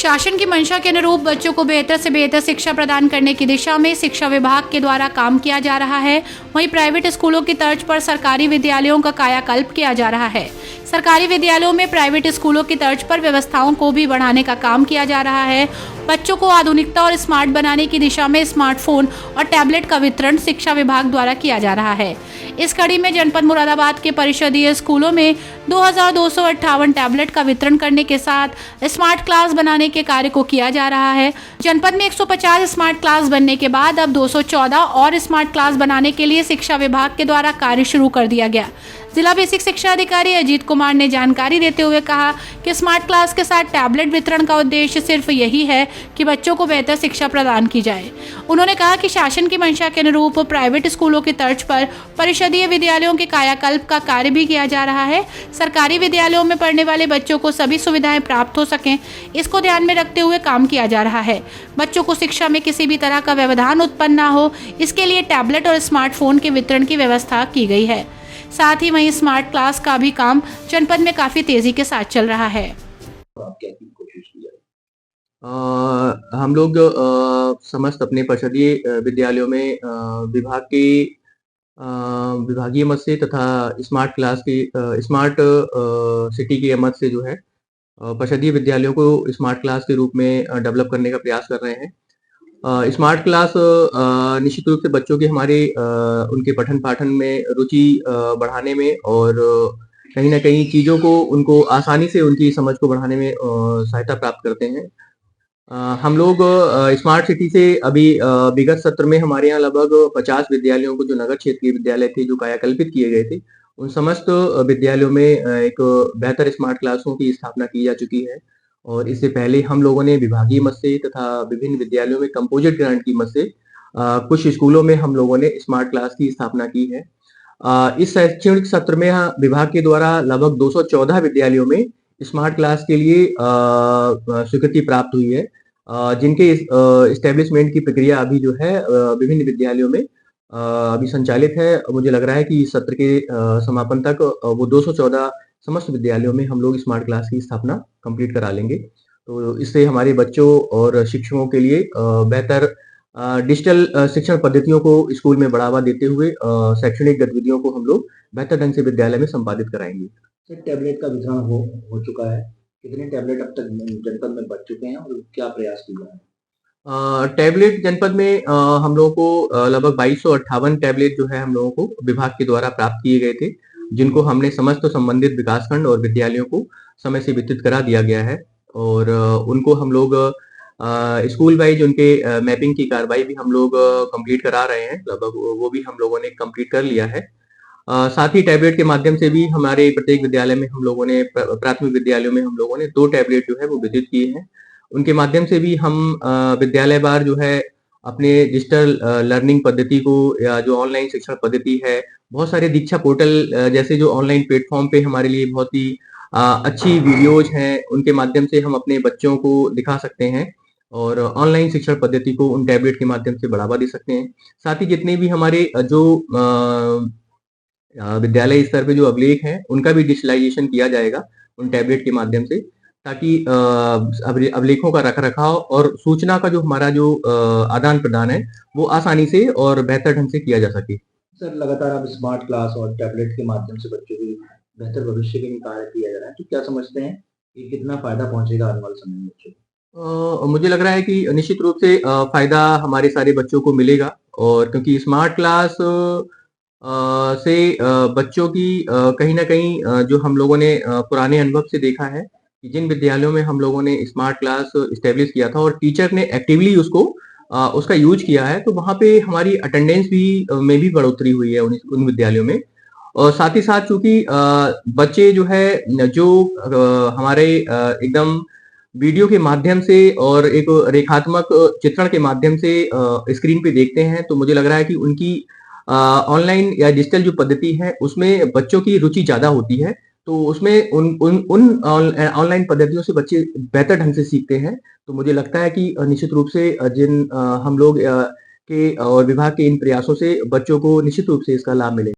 शासन की मंशा के अनुरूप बच्चों को बेहतर से बेहतर शिक्षा प्रदान करने की दिशा में शिक्षा विभाग के द्वारा काम किया जा रहा है। वहीं प्राइवेट स्कूलों की तर्ज पर सरकारी विद्यालयों का कायाकल्प किया जा रहा है। सरकारी विद्यालयों में प्राइवेट स्कूलों की तर्ज पर व्यवस्थाओं को भी बढ़ाने का काम किया जा रहा है। बच्चों को आधुनिकता और स्मार्ट बनाने की दिशा में स्मार्टफोन और टैबलेट का वितरण शिक्षा विभाग द्वारा किया जा रहा है। इस कड़ी में जनपद मुरादाबाद के परिषदीय स्कूलों में 2258 टैबलेट का वितरण करने के साथ स्मार्ट क्लास बनाने के कार्य को किया जा रहा है। जनपद में 150 स्मार्ट क्लास बनने के बाद अब 214 और स्मार्ट क्लास बनाने के लिए शिक्षा विभाग के द्वारा कार्य शुरू कर दिया गया। जिला बेसिक शिक्षा अधिकारी अजीत कुमार ने जानकारी देते हुए कहा कि स्मार्ट क्लास के साथ टैबलेट वितरण का उद्देश्य सिर्फ यही है कि बच्चों को बेहतर शिक्षा प्रदान की जाए। उन्होंने कहा कि शासन की मंशा के अनुरूप प्राइवेट स्कूलों की तर्ज पर परिषदीय विद्यालयों के कायाकल्प का कार्य भी किया जा रहा है। सरकारी विद्यालयों में पढ़ने वाले बच्चों को सभी सुविधाएं प्राप्त हो सकें, इसको ध्यान में रखते हुए काम किया जा रहा है। बच्चों को शिक्षा में किसी भी तरह का व्यवधान उत्पन्न न हो, इसके लिए टैबलेट और स्मार्टफोन के वितरण की व्यवस्था की गई है। साथ ही वहीं स्मार्ट क्लास का भी काम जनपद में काफी तेजी के साथ चल रहा है। हम लोग समस्त अपने परिषदीय विद्यालयों में विभाग के विभागीय मद से तथा स्मार्ट क्लास की स्मार्ट सिटी के मद से जो है परिषदीय विद्यालयों को स्मार्ट क्लास के रूप में डेवलप करने का प्रयास कर रहे हैं। स्मार्ट क्लास निश्चित रूप से बच्चों के हमारे उनके पठन पाठन में रुचि बढ़ाने में और कहीं ना कहीं चीज़ों को उनको आसानी से उनकी समझ को बढ़ाने में सहायता प्राप्त करते हैं। हम लोग स्मार्ट सिटी से अभी विगत सत्र में हमारे यहाँ लगभग 50 विद्यालयों को, जो नगर क्षेत्र के विद्यालय थे, जो कायाकल्पित किए गए थे, उन समस्त विद्यालयों में एक बेहतर स्मार्ट क्लासों की स्थापना की जा चुकी है। और इससे पहले हम लोगों ने विभागीय मद से तथा विभिन्न विद्यालयों में कंपोजिट ग्रांट की मद से कुछ स्कूलों में हम लोगों ने स्मार्ट क्लास की स्थापना की है। इस शैक्षणिक सत्र में विभाग के द्वारा लगभग 214 विद्यालयों में स्मार्ट क्लास के लिए स्वीकृति प्राप्त हुई है, जिनके इस्टेब्लिशमेंट की प्रक्रिया अभी जो है विभिन्न विद्यालयों में अभी संचालित है। मुझे लग रहा है कि इस सत्र के समापन तक वो 214 समस्त विद्यालयों में हम लोग स्मार्ट क्लास की स्थापना कंप्लीट करा लेंगे। तो इससे हमारे बच्चों और शिक्षकों के लिए बेहतर डिजिटल शिक्षण पद्धतियों को स्कूल में बढ़ावा देते हुए शैक्षणिक गतिविधियों को हम लोग बेहतर ढंग से विद्यालय में संपादित कराएंगे। सर, टैबलेट का वितरण हो चुका है, कितने टैबलेट अब तक जनपद में बच चुके हैं और क्या प्रयास किया है? टैबलेट जनपद में हम लोगों को लगभग 2258 टैबलेट जो है हम लोगों को विभाग के द्वारा प्राप्त किए गए थे, जिनको हमने समस्त संबंधित विकासखंड और विद्यालयों को समय से वितरित करा दिया गया है। और उनको हम लोग स्कूल वाइज उनके मैपिंग की कार्रवाई भी हम लोग कंप्लीट करा रहे हैं, लगभग वो भी हम लोगों ने कंप्लीट कर लिया है। साथ ही टैबलेट के माध्यम से भी हमारे प्रत्येक विद्यालय में हम लोगों ने प्राथमिक विद्यालयों में हम लोगों ने 2 टैबलेट जो है वो वितरित किए हैं। उनके माध्यम से भी हम विद्यालय बार जो है अपने डिजिटल लर्निंग पद्धति को, या जो ऑनलाइन शिक्षण पद्धति है, बहुत सारे दीक्षा पोर्टल जैसे जो ऑनलाइन प्लेटफॉर्म पे हमारे लिए बहुत ही अच्छी वीडियोज हैं, उनके माध्यम से हम अपने बच्चों को दिखा सकते हैं और ऑनलाइन शिक्षण पद्धति को उन टैबलेट के माध्यम से बढ़ावा दे सकते हैं। साथ ही जितने भी हमारे जो विद्यालय स्तर पे जो अभिलेख हैं, उनका भी डिजिटलाइजेशन किया जाएगा उन टैबलेट के माध्यम से, ताकि अभिलेखों का रखरखाव और सूचना का जो हमारा जो आदान प्रदान है वो आसानी से और बेहतर ढंग से किया जा सके। सर, लगातार अब स्मार्ट क्लास और टैबलेट के माध्यम से बच्चों की बेहतर भविष्य के लिए कार्य किया जा रहा है, तो क्या समझते हैं कि कितना फायदा पहुंचेगा आने वाले समय में बच्चों को? मुझे लग रहा है कि निश्चित रूप से फायदा हमारे सारे बच्चों को मिलेगा, और क्योंकि स्मार्ट क्लास से बच्चों की कहीं ना कहीं जो हम लोगों ने पुराने अनुभव से देखा है कि जिन विद्यालयों में हम लोगों ने स्मार्ट क्लास इस्टेब्लिश किया था और टीचर ने एक्टिवली उसका यूज किया है, तो वहाँ पे हमारी अटेंडेंस में भी बढ़ोतरी हुई है उन विद्यालयों में। और साथ ही साथ चूंकि बच्चे जो है जो हमारे एकदम वीडियो के माध्यम से और एक रेखात्मक चित्रण के माध्यम से स्क्रीन पे देखते हैं, तो मुझे लग रहा है कि उनकी ऑनलाइन या डिजिटल जो पद्धति है उसमें बच्चों की रुचि ज्यादा होती है, तो उसमें उन ऑनलाइन पद्धतियों से बच्चे बेहतर ढंग से सीखते हैं। तो मुझे लगता है कि निश्चित रूप से जिन हम लोग के और विभाग के इन प्रयासों से बच्चों को निश्चित रूप से इसका लाभ मिलेगा।